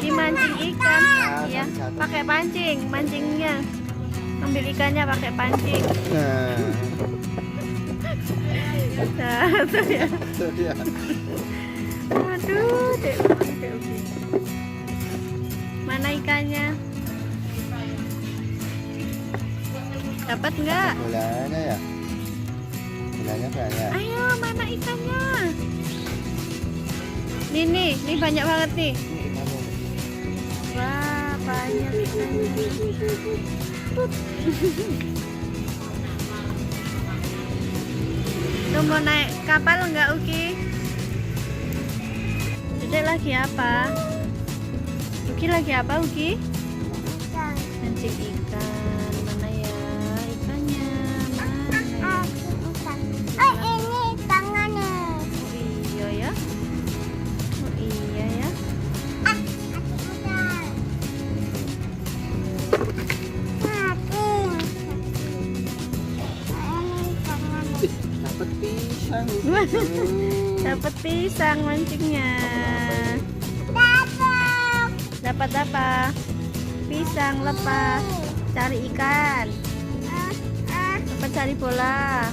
Lagi mancing ikan. Iya, pakai pancing, mancingnya. Ambil ikannya pakai pancing. Nah, tuh ya. Aduh, Dek Uki. Mana ikannya? Dapat nggak? Bolanya ya? Bolanya banyak. Ayo, mana ikannya? Nih banyak banget nih. Wah, banyak ikannya. Tuh mau naik kapal nggak, Uki? Dedek lagi apa? Uki lagi apa, Uki? Mancing ikan. Mana ya ikannya? Mana? Ini tangannya. Oh iya ya. Oh iya ya. Dapat pisang. Dapat pisang mancingnya. Dapat apa? Pisang lepas. Cari ikan. Dapat cari bola.